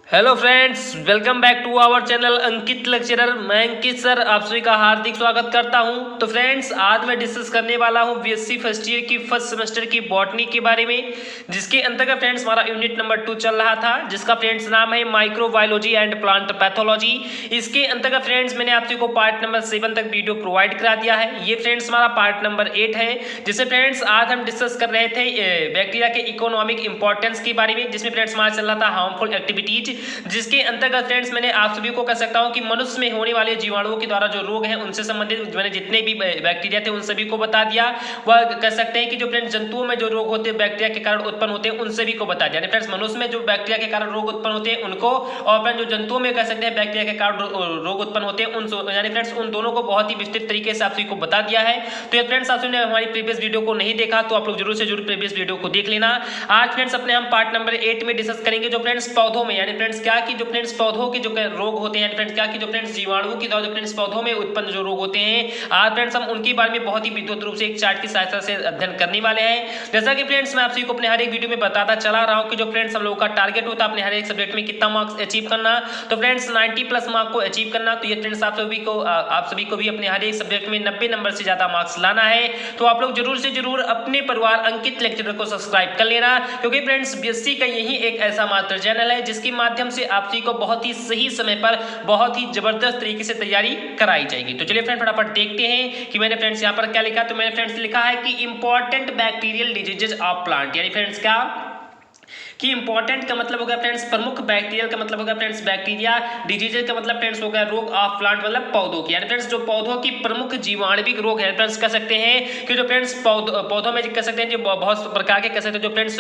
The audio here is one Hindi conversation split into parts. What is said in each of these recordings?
Hello friends, welcome back to our channel Ankit lecturer. मैं अंकित सर आप सभी का हार्दिक स्वागत करता हूं। तो फ्रेंड्स, आज मैं डिस्कस करने वाला हूं बीएससी फर्स्ट ईयर की फर्स्ट सेमेस्टर की बॉटनी के बारे में, जिसके अंतर्गत फ्रेंड्स हमारा यूनिट नंबर 2 चल रहा था, जिसका फ्रेंड्स नाम है माइक्रोबायोलॉजी एंड प्लांट पैथोलॉजी। इसके अंतर्गत फ्रेंड्स मैंने आप सभी को पार्ट नंबर 7 तक वीडियो प्रोवाइड करा दिया है। ये फ्रेंड्स हमारा पार्ट नंबर 8 है, जिसे फ्रेंड्स आज हम डिस्कस कर रहे थे बैक्टीरिया के इकोनॉमिक इंपॉर्टेंस के बारे में, जिसमें फ्रेंड्स हमारा चल रहा था हार्मफुल एक्टिविटीज, जिसके अंतर्गत फ्रेंड्स मैंने आप सभी को कह सकता हूं कि मनुष्य में होने वाले जीवाणुओं के द्वारा जो रोग हैं उनसे संबंधित मैंने जितने भी बैक्टीरिया थे उन सभी को बता दिया। वह कह सकते हैं कि जो फ्रेंड्स जंतुओं में जो रोग होते हैं बैक्टीरिया के कारण उत्पन्न होते हैं उन सभी को बता दिया। फ्रेंड्स मनुष्य में जो बैक्टीरिया के कारण रोग उत्पन्न होते हैं उनको, और फ्रेंड्स जो जंतुओं में कह सकते हैं बैक्टीरिया के कारण रोग उत्पन्न होते हैं उन यानी फ्रेंड्स उन दोनों को बहुत ही विस्तृत तरीके से आप सभी को बता दिया है। तो ये फ्रेंड्स आपने हमारी प्रीवियस वीडियो को नहीं देखा तो आप लोग जरूर से जरूर प्रीवियस वीडियो को देख लेना। आज फ्रेंड्स अपने हम पार्ट नंबर 8 में डिस्कस करेंगे जो फ्रेंड्स पौधों में यानी फ्रेंड्स क्या कि जो फ्रेंड्स पौधों के जो रोग होते हैं, फ्रेंड्स क्या कि जो फ्रेंड्स जीवाणुओं की द्वारा जो फ्रेंड्स पौधों में उत्पन्न जो रोग होते हैं, आज फ्रेंड्स हम उनके बारे में बहुत ही विस्तृत रूप से एक चार्ट की सहायता से अध्ययन करने वाले हैं। जैसा कि फ्रेंड्स मैं आप सभी को अपने हर एक वीडियो में बताता चला रहा हूं कि जो फ्रेंड्स हम लोगों का टारगेट होता है अपने हर एक सब्जेक्ट में कितना मार्क्स अचीव करना, तो फ्रेंड्स 90 प्लस मार्क को अचीव करना। तो ये फ्रेंड्स आप सभी को भी अपने हर एक सब्जेक्ट में 90 नंबर से ज्यादा मार्क्स लाना है। तो आप लोग जरूर से जरूर अपने परिवार अंकित लेक्चरर को सब्सक्राइब कर लेना, क्योंकि फ्रेंड्स बीएससी का यही एक ऐसा मात्र चैनल है जिसके माध्यम से आप सभी को बहुत ही सही समय पर बहुत ही जबरदस्त तरीके से तैयारी कराई जाएगी। तो चलिए फ्रेंड फटाफट देखते हैं कि मैंने फ्रेंड्स यहाँ पर क्या लिखा। तो मैंने फ्रेंड्स लिखा है कि important bacterial diseases of plant, यानी फ्रेंड्स क्या कि इंपॉर्टेंट का मतलब हो गया फ्रेंड्स प्रमुख, बैक्टीरियल का मतलब हो गया फ्रेंड्स बैक्टीरिया, डिजीजेज का मतलब फ्रेंड्स हो गया रोग ऑफ प्लांट मतलब पौधों की, यानी फ्रेंड्स जो पौधों की प्रमुख जीवाणुविक रोग है फ्रेंड्स कह सकते हैं कि जो फ्रेंड्स पौधों में कह सकते हैं जो बहुत प्रकार के कह सकते हैं जो फ्रेंड्स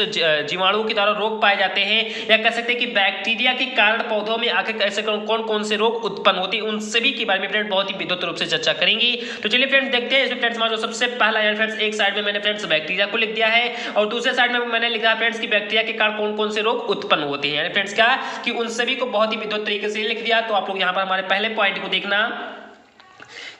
जीवाणुओं के द्वारा रोग पाए जाते हैं, या कह सकते हैं कि बैक्टीरिया के कारण पौधों में आखिर ऐसे कौन कौन से रोग उत्पन्न होते हैं उन सभी के बारे में फ्रेंड्स बहुत ही विस्तृत रूप से चर्चा करेंगे। तो चलिए फ्रेंड्स देखते हैं इसमें फ्रेंड्स हमारा जो सबसे पहला यानी फ्रेंड्स एक साइड में मैंने फ्रेंड्स बैक्टीरिया को लिख दिया है और दूसरे साइड में मैंने लिखा फ्रेंड्स कि बैक्टीरिया के कारण कौन कौन से रोग उत्पन्न होते हैं, यानी फ्रेंड्स क्या कि उन सभी को बहुत ही विस्तृत तरीके से लिख दिया। तो आप लोग यहां पर हमारे पहले पॉइंट को देखना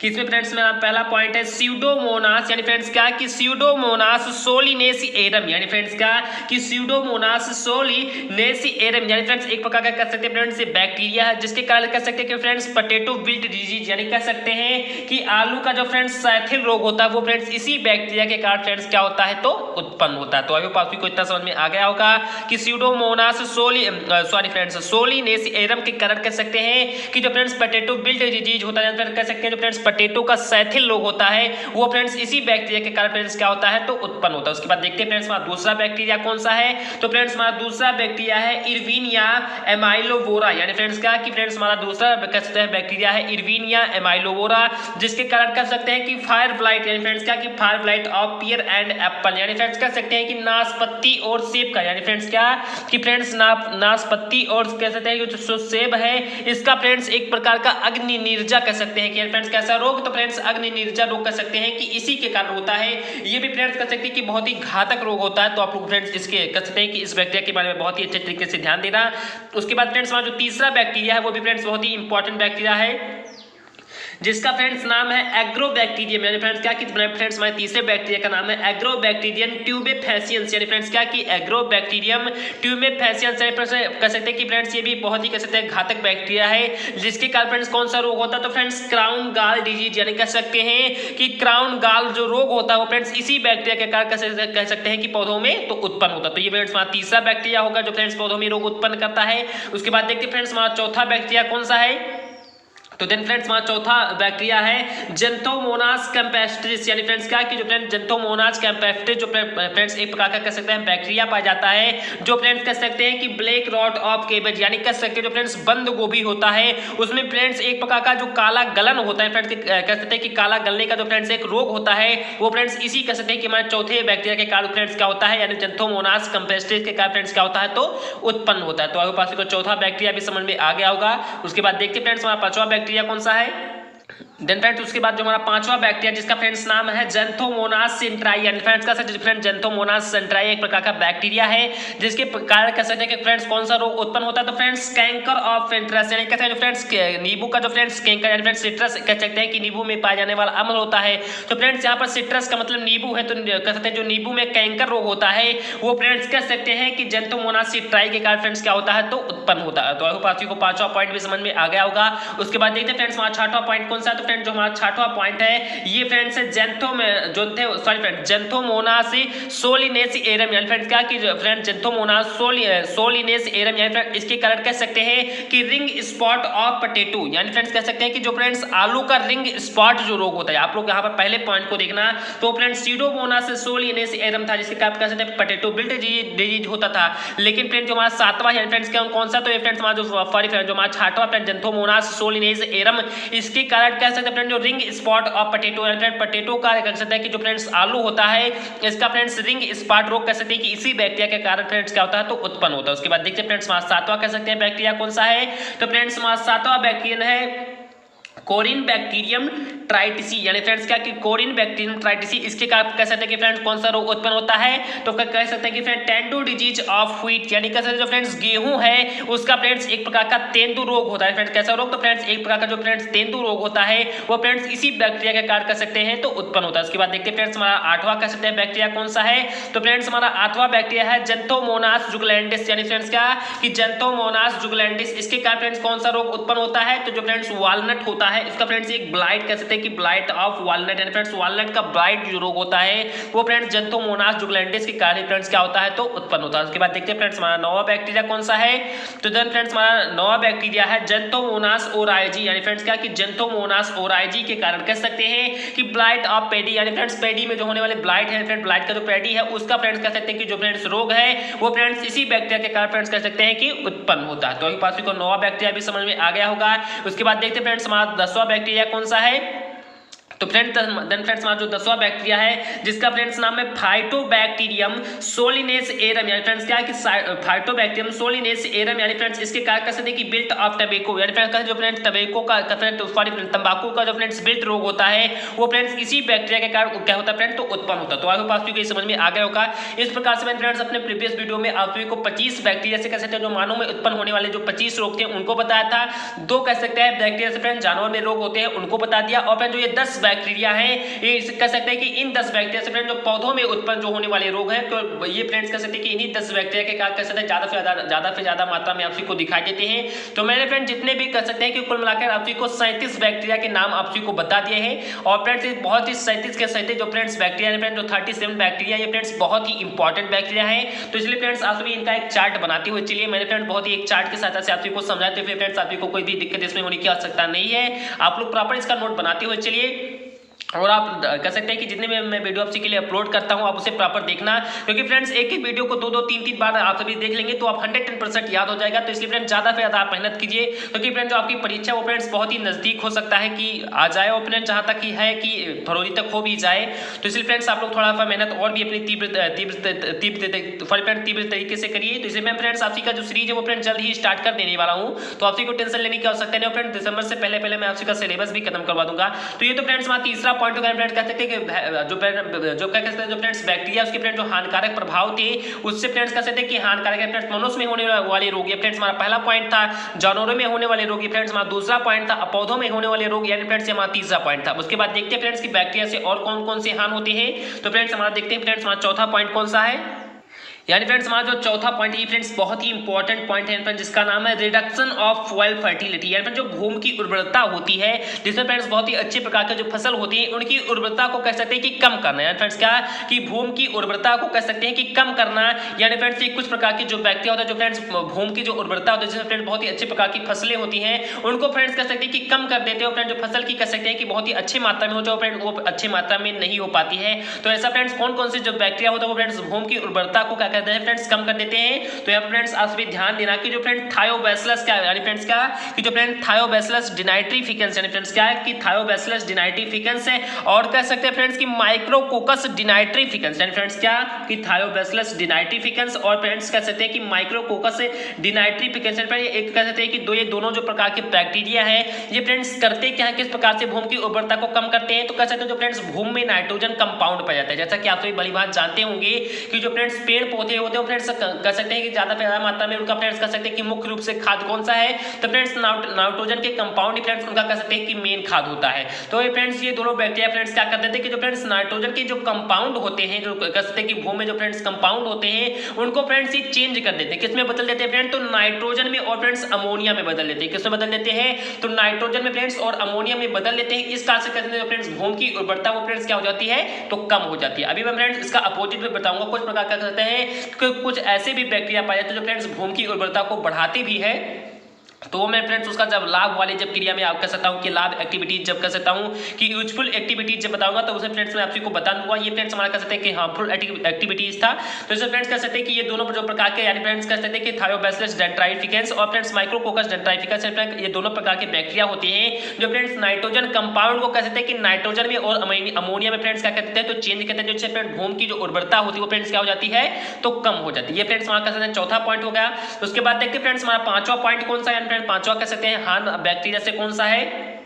कि इसमें फ्रेंड्स मेरा पहला पॉइंट है स्यूडोमोनास, यानी फ्रेंड्स क्या कि स्यूडोमोनास सोलिनेसिएरम, यानी फ्रेंड्स क्या कि स्यूडोमोनास सोलिनेसिएरम यानी फ्रेंड्स एक प्रकार का कह सकते हैं फ्रेंड्स बैक्टीरिया है जिसके कारण कह सकते हैं कि फ्रेंड्स पोटैटो विल्ट डिजीज, यानी कह सकते हैं कि आलू का जो फ्रेंड्स सैथिल रोग होता है वो फ्रेंड्स इसी बैक्टीरिया के कारण फ्रेंड्स क्या होता है तो उत्पन्न होता है। तो आई होप को इतना समझ में आ गया होगा कि स्यूडोमोनास सोलिनेसिएरम के कारण कह सकते हैं कि जो फ्रेंड्स पोटैटो विल्ट डिजीज होता है, कह सकते हैं जो फ्रेंड्स पोटैटो का सैथिल रोग होता है वो फ्रेंड्स इसी बैक्टीरिया के कारण फ्रेंड्स क्या होता है तो उत्पन्न होता है। उसके बाद देखते हैं फ्रेंड्स हमारा दूसरा बैक्टीरिया कौन सा है। तो फ्रेंड्स हमारा दूसरा बैक्टीरिया है इरविनिया एमाइलोवोरा, यानी फ्रेंड्स क्या कि फ्रेंड्स हमारा दूसरा कह सकते हैं बैक्टीरिया है इरविनिया एमाइलोवोरा, जिसके कारण कह सकते हैं कि फायर ब्लाइट, यानी फ्रेंड्स क्या कि fire blight of pear and apple, यानी फ्रेंड्स कह सकते हैं कि नाशपाती और सेब का, यानी फ्रेंड्स क्या कि फ्रेंड्स नाशपाती और कह सकते हैं कि जो सेब है इसका फ्रेंड्स एक प्रकार का अग्नि निर्जा कह सकते हैं कि फ्रेंड्स कैसा रोग, तो फ्रेंड्स अग्नि निर्जा रोग कह सकते हैं कि इसी के कारण होता है। ये भी फ्रेंड्स कह सकते हैं कि बहुत ही घातक रोग होता है। तो आप लोग फ्रेंड्स इसके कह सकते हैं कि इस बैक्टीरिया के बारे में बहुत ही अच्छे तरीके से ध्यान देना। उसके बाद फ्रेंड्स हमारा जो तीसरा बैक्टीरिया है वो भी फ्रेंड्स बहुत ही इंपॉर्टेंट बैक्टीरिया है जिसका फ्रेंड्स नाम है एग्रोबैक्टीरियम, यानी फ्रेंड्स क्या कि फ्रेंड्स हमारे तीसरे बैक्टीरिया का नाम है एग्रोबैक्टीरियम ट्यूबेफेसियंस, यानी फ्रेंड्स क्या कि एग्रोबैक्टीरियम ट्यूबेफेसियंस कह सकते हैं कि फ्रेंड्स ये भी बहुत ही कह सकते हैं घातक बैक्टीरिया है जिसके कारण फ्रेंड्स कौन सा रोग होता है तो फ्रेंड्स क्राउन गाल डिजीज, यानी कह सकते हैं कि क्राउन गाल जो रोग होता है वो फ्रेंड्स इसी बैक्टीरिया के कारण कह सकते हैं कि पौधों में तो उत्पन्न होता है। तो ये फ्रेंड्स हमारा तीसरा बैक्टीरिया होगा जो फ्रेंड्स पौधों में रोग उत्पन्न करता है। उसके बाद देखते हैं फ्रेंड्स हमारा चौथा बैक्टीरिया कौन सा है। तो देन फ्रेंड्स हमारा चौथा बैक्टीरिया है जेंथोमोनास कैम्पेस्ट्रिस, यानी फ्रेंड्स क्या कि जो फ्रेंड्स जेंथोमोनास कैम्पेस्ट्रिस जो फ्रेंड्स एक प्रकार का कह सकते हैं बैक्टीरिया पाया जाता है जो फ्रेंड्स कह सकते हैं कि ब्लैक रॉट ऑफ केबेज, यानी कह सकते हैं जो फ्रेंड्स बंद गोभी होता है उसमें फ्रेंड्स एक प्रकार का जो काला गलन होता है फ्रेंड्स कह सकते हैं कि काला गलने का जो फ्रेंड्स एक रोग होता है वो फ्रेंड्स इसी कह सकते हैं कि हमारे चौथे बैक्टीरिया के कारण फ्रेंड्स क्या होता है, यानी जेंथोमोनास कैम्पेस्ट्रिस के कारण फ्रेंड्स क्या होता है तो उत्पन्न होता है। तो आपके पास चौथा बैक्टीरिया भी समझ में आ गया होगा। उसके बाद देखते हैं फ्रेंड्स हमारा पांचवा बैक्टीरिया कौन सा है। देन फ्रेंड्स उसके बाद जो हमारा पांचवा बैक्टीरिया जिसका फ्रेंड्स नाम है जेंथोमोनास सेंट्राई, यानी फ्रेंड्स का फ्रेंड जेंथोमोनास सेंट्राई एक प्रकार का बैक्टीरिया है जिसके कारण कह सकते हैं कि फ्रेंड्स कौन सा रोग उत्पन्न होता है, तो फ्रेंड्स कैंकर ऑफ सिट्रस, यानी कहते हैं जो फ्रेंड्स नींबू का जो फ्रेंड्स कैंकर यानी फ्रेंड्स सिट्रस कह सकते हैं कि नींबू में पाया जाने वाला अम्ल होता है। तो फ्रेंड्स यहाँ पर सिट्रस का मतलब नींबू है, तो कह सकते हैं जो नींबू में कैंकर रोग होता है वो फ्रेंड्स कह सकते हैं कि जेंथोमोनास सेंट्राई के कारण फ्रेंड्स क्या होता है तो उत्पन्न होता है। तो आई होप आप को पांचवा पॉइंट भी समझ में आ गया होगा। उसके बाद देखते हैं फ्रेंड्स हमारा छठवां पॉइंट कौन सा है, तो फ्रेंड्स जो हमारा छठवां पॉइंट है ये फ्रेंड्स जेंथोमोनास सोलिनेसिएरम, यानी फ्रेंड्स क्या कि फ्रेंड्स जेंथोमोनास सोलिनेसिएरम, यानी फ्रेंड्स इसके कारण कह सकते हैं कि रिंग स्पॉट ऑफ पोटैटो, यानी फ्रेंड्स कह सकते हैं कि जो फ्रेंड्स आलू का रिंग स्पॉट जो रोग होता है, आप लोग यहाँ पर पहले पॉइंट को देखना, तो फ्रेंड्स सीडोमोनास सोलिनेसिएरम था जिसके कारण कह सकते हैं पोटैटो बिल्ट डिजीज होता था। लेकिन फ्रेंड्स जो हमारा सातवां है फ्रेंड्स कौन सा, तो ये फ्रेंड्स हमारा जो हमारा छठवां फ्रेंड जेंथोमोनास सोलिनेसिएरम इसके कारण कह सकते हैं फ्रेंड जो ring spot of potato, potato का कह सकते हैं कि जो फ्रेंड्स आलू होता है इसका फ्रेंड्स रिंग स्पॉट रोग कह सकते हैं कि इसी बैक्टीरिया के कारण फ्रेंड्स क्या होता है तो उत्पन्न होता है। उसके बाद देखते हैं फ्रेंड्स हमारा सातवां कह सकते हैं बैक्टीरिया कौन सा है, तो फ्रेंड्स हमारा सातवां बैक्टीरिया है कोरिन बैक्टीरियम ट्राइटिसी, यानी फ्रेंड्स क्या कि कोरिन बैक्टीरियम ट्राइटिसी इसके कारण कह सकते हैं कि फ्रेंड्स कौन सा रोग उत्पन्न होता है, तो कह सकते हैं कि friend tendu disease of wheat, यानी कह सकते हैं जो फ्रेंड्स गेहूं है उसका फ्रेंड्स एक प्रकार का तेंदु रोग होता है। फ्रेंड्स कैसा रोग, तो फ्रेंड्स एक प्रकार का जो फ्रेंड्स तेंदु रोग होता है वो फ्रेंड्स इसी बैक्टीरिया के कारण कह सकते हैं तो उत्पन्न होता है। उसके बाद देखते हैं फ्रेंड्स हमारा आठवां कह सकते हैं बैक्टीरिया कौन सा है, तो फ्रेंड्स हमारा आठवां बैक्टीरिया है जेंथोमोनास जुगलैंडिस, यानी फ्रेंड्स क्या कि जेंथोमोनास जुगलैंडिस इसके कारण फ्रेंड्स कौन सा रोग उत्पन्न होता है, तो जो फ्रेंड्स वालनट होता है इसका फ्रेंड्स एक ब्लाइट कह सकते हैं कि ब्लाइट ऑफ वालनट, यानी फ्रेंड्स वालनट का ब्लाइट जो रोग होता है वो फ्रेंड्स जेंथोमोनास जुगलैंडिस के कारण फ्रेंड्स क्या होता है तो उत्पन्न होता है। उसके बाद देखते हैं फ्रेंड्स हमारा नौवां बैक्टीरिया कौन सा है, तो देन फ्रेंड्स हमारा नौवां बैक्टीरिया है जेंथोमोनास ओराइजी, यानी फ्रेंड्स क्या कि जेंथोमोनास ओराइजी के कारण कह सकते हैं कि ब्लाइट ऑफ पेडी, यानी फ्रेंड्स पेडी में जो होने वाले ब्लाइट है फ्रेंड्स ब्लाइट का जो पेडी है उसका फ्रेंड्स कह सकते हैं कि जो फ्रेंड्स रोग है वो फ्रेंड्स इसी बैक्टीरिया के कारण फ्रेंड्स कह सकते हैं कि उत्पन्न होता है। तो अभी पास को नौवां बैक्टीरिया भी समझ में आ गया होगा। उसके बाद देखते हैं फ्रेंड्स हमारा 10वां बैक्टीरिया कौन सा है, तो फ्रेंड्स हमारा जो 10वां बैक्टीरिया है जिसका फ्रेंड्स नाम है फाइटोबैक्टीरियम सोलिनेसिएरम, यानी फ्रेंड्स क्या है कि फाइटोबैक्टीरियम सोलिनेसिएरम, यानी फ्रेंड्स इसके कारण कह सकते हैं कि बिल्ट ऑफ टबैको, यानी फ्रेंड्स जो फ्रेंड्स टबैको का तंबाकू का जो फ्रेंड्स बिल्ट रोग होता है वो फ्रेंड्स इसी बैक्टीरिया के कारण क्या होता है फ्रेंड तो उत्पन्न होता है। तो आई होप आप समझ में आ गया होगा। इस प्रकार से मैंने फ्रेंड्स अपने प्रीवियस वीडियो में आप को 25 बैक्टीरिया से कह सकते हैं जो मानव में उत्पन्न होने वाले जो 25 रोग थे उनको बताया था। 2 कह सकते हैं बैक्टीरिया से फ्रेंड जानवर में रोग होते हैं उनको बता दिया, और फ्रेंड जो ये 10 बैक्टीरिया है ये कह सकते हैं कि इन 10 बैक्टीरिया से फ्रेंड जो पौधों में उत्पन्न जो होने वाले रोग हैं तो ये फ्रेंड्स कह सकते हैं कि इन्हीं 10 बैक्टीरिया के कारण कह सकते हैं ज्यादा से ज्यादा मात्रा में आप को दिखाई देते हैं। तो मैंने फ्रेंड जितने भी कह सकते हैं कि कुल मिलाकर आप को 37 बैक्टीरिया के नाम आप को बता दिए हैं, और फ्रेंड्स बहुत ही 37 के 37 जो फ्रेंड्स बैक्टीरिया है फ्रेंड जो 37 बैक्टीरिया ये फ्रेंड्स बहुत ही इंपॉर्टेंट बैक्टीरिया है। तो इसलिए फ्रेंड्स आप सभी इनका एक चार्ट बनाते हुए चलिए मैंने फ्रेंड बहुत ही एक चार्ट के साथ से आप को समझाते हुए फ्रेंड्स आप को कोई भी दिक्कत इसमें होने की आवश्यकता नहीं है। आप लोग प्रॉपर इसका नोट बनाते हुए चलिए, और आप कह सकते हैं कि जितने भी मैं वीडियो आपके लिए अपलोड करता हूं आप उसे प्रॉपर देखना, क्योंकि फ्रेंड्स एक ही वीडियो को 2-2 3-3 बार आप सभी देख लेंगे तो आप 110% याद हो जाएगा। तो इसलिए फ्रेंड्स ज़्यादा से ज़्यादा आप मेहनत कीजिए, क्योंकि फ्रेंड्स जो आपकी परीक्षा वो फ्रेंड्स बहुत ही नज़दीक हो सकता है कि आ जाए, और फ्रेंड्स जहाँ तक ही है कि फरवरी तक हो भी जाए। तो इसलिए फ्रेंड्स आप लोग थोड़ा सा मेहनत और भी अपनी तीव्र तरीके से करिए। तो इसलिए मैं फ्रेंड्स आपकी का जो सीरीज है वो फ्रेंड्स जल्द ही स्टार्ट कर देने वाला हूँ, तो आपसी को टेंशन लेने की आवश्यकता नहीं। फ्रेंड्स दिसंबर से पहले मैं आपसी का सिलेबस भी खत्म करवा दूंगा। तो ये तो फ्रेंड्स हमारा तीसरा पॉइंट होगा। फ्रेंड्स कहते हैं जो क्या कहते हैं जो फ्रेंड्स बैक्टीरिया उसके फ्रेंड्स जो हानिकारक प्रभाव थे उससे फ्रेंड्स कह सकते हैं कि हानिकारक है फ्रेंड्स मनुष्य में होने वाले रोग, ये फ्रेंड्स हमारा पहला पॉइंट था। जानवरों में होने वाले रोग ये फ्रेंड्स हमारा दूसरा पॉइंट था। पौधों में होने वाले रोग यानी फ्रेंड्स हमारा तीसरा पॉइंट था। उसके बाद देखते हैं फ्रेंड्स कि बैक्टीरिया से और कौन कौन से हानि होते हैं। तो फ्रेंड्स हमारा देखते हैं फ्रेंड्स हमारा चौथा पॉइंट कौन सा है, यानी फ्रेंड्स हमारा जो चौथा पॉइंट है फ्रेंड्स बहुत ही इंपॉर्टेंट पॉइंट है फ्रेंड्स, जिसका नाम है रिडक्शन ऑफ सॉइल फर्टिलिटी, यानी जो भूमि की उर्वरता होती है जिसमें फ्रेंड्स बहुत ही अच्छे प्रकार के जो फसल होती है उनकी उर्वरता को कह सकते हैं कि कम करना, यानी फ्रेंड्स क्या कि भूमि की उर्वरता को कह सकते हैं कि कम करना। यानी फ्रेंड्स ये कुछ प्रकार की जो बैक्टीरिया होता है जो फ्रेंड्स भूमि की जो उर्वरता होती है जिसमें फ्रेंड्स बहुत ही अच्छे प्रकार की फसलें होती हैं उनको फ्रेंड्स कह सकते हैं कि कम कर देते हो फ्रेंड, जो फसल की कह सकते हैं कि बहुत ही अच्छी मात्रा में हो जाओ फ्रेंड वो अच्छी मात्रा में नहीं हो पाती है। तो ऐसा फ्रेंड्स कौन कौन से जो बैक्टीरिया होता है वो फ्रेंड्स भूमि की उर्वरता को क्या कर देते हैं फ्रेंड्स, कम कर देते हैं। तो यहाँ पर फ्रेंड्स आप सभी ध्यान देना कि जो फ्रेंड थायोबैसिलस क्या है, यानी फ्रेंड्स क्या कि जो फ्रेंड थायोबैसिलस डिनाइट्रिफिकेंस, यानी फ्रेंड्स क्या है कि थायोबैसिलस डिनाइट्रिफिकेंस है, और कह सकते हैं फ्रेंड्स कि माइक्रोकोकस डिनाइट्रिफिकेंस, यानी फ्रेंड्स क्या कि थायोबैसिलस डिनाइट्रिफिकेंस और फ्रेंड्स कह सकते हैं कि माइक्रोकोकस डिनाइट्रिफिकेंस। एक कह सकते हैं कि ये दोनों जो प्रकार के बैक्टीरिया है ये फ्रेंड्स करते क्या है, किस प्रकार से भूमि की उर्वरता को कम करते हैं। तो कह सकते हैं जो फ्रेंड्स भूमि में नाइट्रोजन कंपाउंड पाया जाता है, जैसा कि आप सभी भली बात जानते होंगे कि जो फ्रेंड्स पेड़ पौधे होते हैं फ्रेंड्स कह सकते हैं कि ज्यादा मात्रा में उनका फ्रेंड्स कह सकते हैं कि मुख्य रूप से खाद कौन सा है, तो फ्रेंड्स नाइट्रोजन के कंपाउंड फ्रेंड्स उनका कह सकते हैं कि मेन खाद होता है। तो ये फ्रेंड्स ये दोनों बैक्टीरिया फ्रेंड्स क्या कर देते हैं कि जो फ्रेंड्स नाइट्रोजन के जो कंपाउंड होते हैं, जो कह सकते हैं कि भूमि में जो फ्रेंड्स कंपाउंड होते हैं उनको फ्रेंड्स ये चेंज कर देते हैं, किसमें बदल देते हैं फ्रेंड्स, तो नाइट्रोजन में और फ्रेंड्स अमोनिया में बदल देते हैं। किसमें बदल देते हैं, तो नाइट्रोजन में फ्रेंड्स और अमोनिया में बदल देते हैं। इस कारण से कहते हैं फ्रेंड्स भूमि की उर्वरता वो फ्रेंड्स क्या हो जाती है, तो कम हो जाती है। अभी मैं फ्रेंड्स इसका अपोजिट में बताऊंगा, कुछ प्रकार का कहते हैं कि कुछ ऐसे भी बैक्टीरिया पाए जाते हैं जो फ्रेंड्स भूमि की उर्वरता को बढ़ाती भी है। तो मैं फ्रेंड्स उसका जब लाभ वाले जब क्रिया में आप कह सकता हूं कि लाभ एक्टिविटीज जब कह सकता हूं कि यूजफुल एक्टिविटीज जब बताऊंगा तो उसे फ्रेंड्स मैं आप सभी को बता दूंगा। ये फ्रेंड्स हमारा कह सकते हैं कि हार्मफुल एक्टिविटीज था। तो इसे फ्रेंड्स कह सकते हैं कि ये दोनों जो प्रकार के यानी फ्रेंड्स कह सकते हैं कि थायोबैसिलस डेंड्राइफिकेंस और फ्रेंड्स माइक्रोकोकस डेंड्राइफिकेंस, ये दोनों प्रकार के बैक्टीरिया होते हैं जो फ्रेंड्स नाइट्रोजन कंपाउंड को कह सकते हैं कि नाइट्रोजन में और अमोनिया में फ्रेंड्स क्या कहते हैं, तो चेंज करते हैं, जिससे फ्रेंड्स भूमि की जो उर्वरता होती है वो फ्रेंड्स क्या हो जाती है, तो कम हो जाती है। ये फ्रेंड्स हमारा कह सकते हैं चौथा पॉइंट हो गया। उसके बाद देखते हैं फ्रेंड्स हमारा पांचवा पॉइंट कौन सा है, पांचवा कह सकते हैं हार्म बैक्टीरिया से कौन सा है।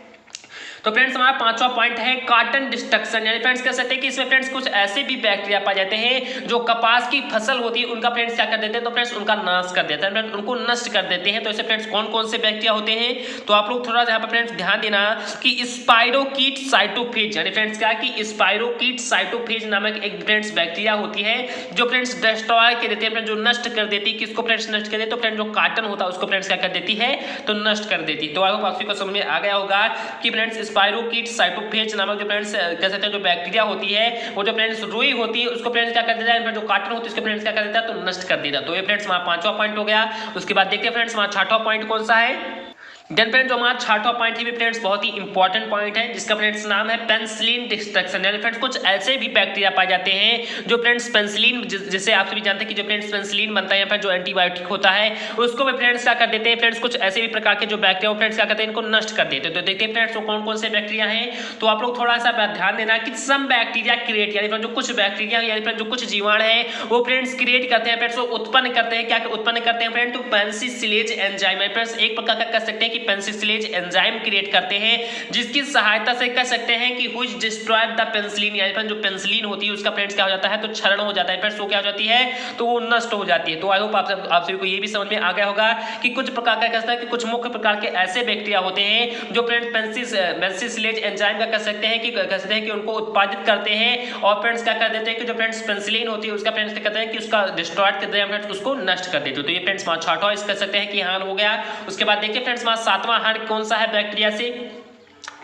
तो फ्रेंड्स हमारा पांचवा पॉइंट है कॉटन डिस्ट्रक्शन, यानी फ्रेंड्स कह सकते हैं कि इसमें फ्रेंड्स कुछ ऐसे भी बैक्टीरिया पाए जाते हैं जो कपास की फसल होती है उनका फ्रेंड्स क्या कर देते हैं, तो फ्रेंड्स उनका नाश कर देते हैं, उनको नष्ट कर देते हैं। तो ऐसे फ्रेंड्स कौन कौन से बैक्टीरिया होते हैं, तो आप लोग थोड़ा यहाँ पर फ्रेंड्स ध्यान देना कि स्पाइरोकीट साइटोफेज, यानी फ्रेंड्स क्या कि स्पाइरोकीट साइटोफेज नामक एक फ्रेंड्स बैक्टीरिया होती है जो फ्रेंड्स डिस्ट्रॉय कर देती है, जो नष्ट कर देती है। किसको फ्रेंड्स नष्ट कर देती है, तो फ्रेंड्स जो कॉटन होता है उसको फ्रेंड्स क्या कर देती है, तो नष्ट कर देती है। तो आई होप आप सभी को समझ में आ गया होगा कि फ्रेंड्स स्पाइरोकीट साइटोफेज नामक जो फ्रेंड्स कह सकते हैं जो बैक्टीरिया होती है वो जो फ्रेंड्स रुई होती है उसको फ्रेंड्स क्या कर देता है, जो कॉटन होती है उसको फ्रेंड्स क्या कर देता है, तो नष्ट कर देता है। तो ये फ्रेंड्स हमारा पांचवा पॉइंट हो गया। उसके बाद देखते हैं फ्रेंड्स हमारा छठवां पॉइंट कौन सा है। देन फ्रेंड्स जो हमारा छठवां पॉइंट है फ्रेंड्स बहुत ही इंपॉर्टेंट पॉइंट है, जिसका फ्रेंड्स नाम है पेनिसिलिन डिस्ट्रक्शन। यानी फ्रेंड्स कुछ ऐसे भी बैक्टीरिया पाए जाते हैं जो फ्रेंड्स पेनिसिलिन, जिसे आप सभी जानते हैं कि जो फ्रेंड्स पेनिसिलिन बनता है या फिर जो एंटीबायोटिक होता है उसको भी फ्रेंड्स क्या कर देते हैं, फ्रेंड्स कुछ ऐसे भी प्रकार के जो बैक्टीरिया फ्रेंड्स क्या करते हैं, इनको नष्ट कर देते हैं। तो देखते हैं फ्रेंड्स वो कौन कौन से बैक्टीरिया हैं। तो आप लोग थोड़ा सा ध्यान देना कि सम बैक्टीरिया क्रिएट, यानी जो कुछ बैक्टीरिया यानी जो कुछ जीवाणु है वो फ्रेंड्स क्रिएट करते हैं, फ्रेंड्स वो उत्पन्न करते हैं, क्या उत्पन्न करते हैं फ्रेंड्स, तो पेनिसिलिन एंजाइम। फ्रेंड्स एक प्रकार का कह सकते हैं कि पेनिसिलिन एंजाइम क्रिएट करते हैं जिसकी सहायता से कह सकते हैं कि व्हिच डिस्ट्रॉय द पेनिसिलिन, यानी जो पेनिसिलिन होती है उसका फ्रेंड्स क्या हो जाता है, तो क्षरण हो जाता है, फ्रेंड्स वो क्या हो जाती है, तो वो नष्ट हो जाती है। तो आई होप आप सभी को ये भी समझ में आ गया होगा कि कुछ प्रकार का कहता है कि कुछ मुख्य प्रकार के ऐसे बैक्टीरिया होते हैं जो फ्रेंड्स पेनिसिलिन एंजाइम का कह सकते हैं कि उनको उत्पादित करते हैं और फ्रेंड्स क्या कर देते हैं कि जो फ्रेंड्स पेनिसिलिन होती है उसका फ्रेंड्स क्या कहते हैं कि उसका डिस्ट्रॉय करते हैं, फ्रेंड्स उसको नष्ट कर देते हैं। तो ये फ्रेंड्स हमारा छठवां इस कह सकते हैं कि हार्म हो गया। उसके बाद देखिए फ्रेंड्स हमारा सातवां हार्म कौन सा है बैक्टीरिया से।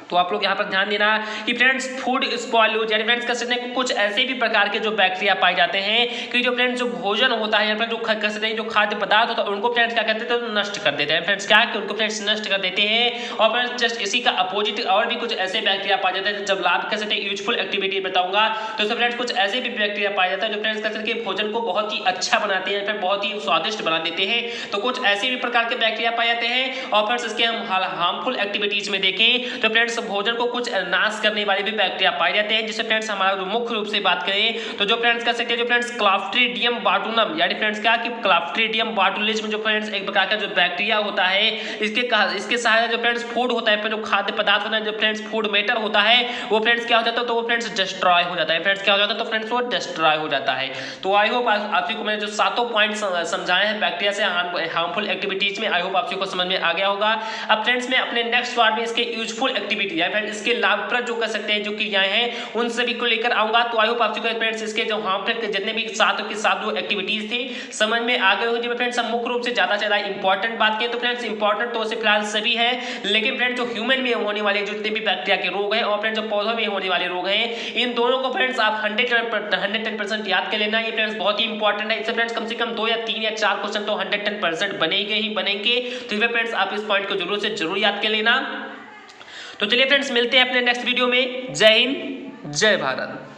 तो आप लोग यहाँ पर ध्यान देना कि फ्रेंड्स फूड स्पॉइलूज, यानी फ्रेंड्स कह सकते हैं कुछ ऐसे भी प्रकार के जो बैक्टीरिया पाए जाते हैं कि जो फ्रेंड्स जो भोजन होता है या फिर जो कह सकते हैं जो खाद्य पदार्थ होता है उनको फ्रेंड्स क्या करते हैं, तो नष्ट कर देते हैं। फ्रेंड्स क्या कि उनको फ्रेंड्स नष्ट कर देते हैं। और फ्रेंड्स जस्ट इसी का अपोजिट और भी कुछ ऐसे बैक्टीरिया पाए जाते हैं जब लाभ कह सकते हैं यूजफुल एक्टिविटी बताऊंगा तो फ्रेंड्स कुछ ऐसे भी बैक्टीरिया पाए जाते हैं जो फ्रेंड्स कह सकते हैं भोजन को बहुत ही अच्छा बनाते हैं, फिर बहुत ही स्वादिष्ट बना देते हैं। तो कुछ ऐसे भी प्रकार के बैक्टीरिया पाए जाते हैं। और फ्रेंड्स इसके हम हार्मफुल एक्टिविटीज में देखें तो फ्रेंड्स भोजन को कुछ नाश करने वाले भी बैक्टीरिया पाए जाते हैं, जिससे फ्रेंड्स हमारा जो मुख्य रूप से बात करें तो जो फ्रेंड्स कह सकते हैं जो फ्रेंड्स क्लास्ट्रीडियम बाटुलम, यानी फ्रेंड्स क्या कि क्लास्ट्रीडियम बाटुलिज्म जो फ्रेंड्स एक प्रकार का जो बैक्टीरिया होता है इसके सहायता जो फ्रेंड्स फूड होता है, जो खाद्य पदार्थ होता है, जो फ्रेंड्स फूड मैटर होता है वो फ्रेंड्स क्या हो जाता है, तो वो फ्रेंड्स डिस्ट्रॉय हो जाता है। फ्रेंड्स क्या हो जाता है, तो फ्रेंड्स वो डिस्ट्रॉय हो जाता है। तो आई होप आप सभी को मैंने जो सातों पॉइंट समझाए हैं बैक्टीरिया से हार्मफुल एक्टिविटीज में, आई होप आप सभी को समझ में आ गया होगा। अब फ्रेंड्स मैं अपने नेक्स्ट पार्ट में इसके यूजफुल एक्टिविटी या फ्रेंड्स इसके लाभप्रद जो कह सकते हैं जो क्रियाएं हैं उन सभी को लेकर आऊंगा। तो आई होप आप सभी को फ्रेंड्स इसके जो हार्मफुल जितने भी सातों के साथ जो एक्टिविटीज थी समझ में आ गए होंगे। फ्रेंड्स हम मुख्य रूप से ज्यादा से ज्यादा इंपॉर्टेंट बात करें तो फ्रेंड्स इंपॉर्टेंट तो फिलहाल सभी है, लेकिन फ्रेंड्स जो ह्यूमन में होने वाले जो जितने भी बैक्टीरिया के रोग हैं और फ्रेंड्स जो पौधों में होने वाले रोग हैं इन दोनों को फ्रेंड्स आप 110% याद कर लेना। ये फ्रेंड्स बहुत ही इंपॉर्टेंट है। इससे फ्रेंड्स कम से कम 2 या 3 या 4 क्वेश्चन तो 110% बनेंगे ही बनेंगे। तो फ्रेंड्स आप इस पॉइंट को जरूर से जरूर याद कर लेना। तो चलिए फ्रेंड्स मिलते हैं अपने नेक्स्ट वीडियो में। जय हिंद, जय भारत।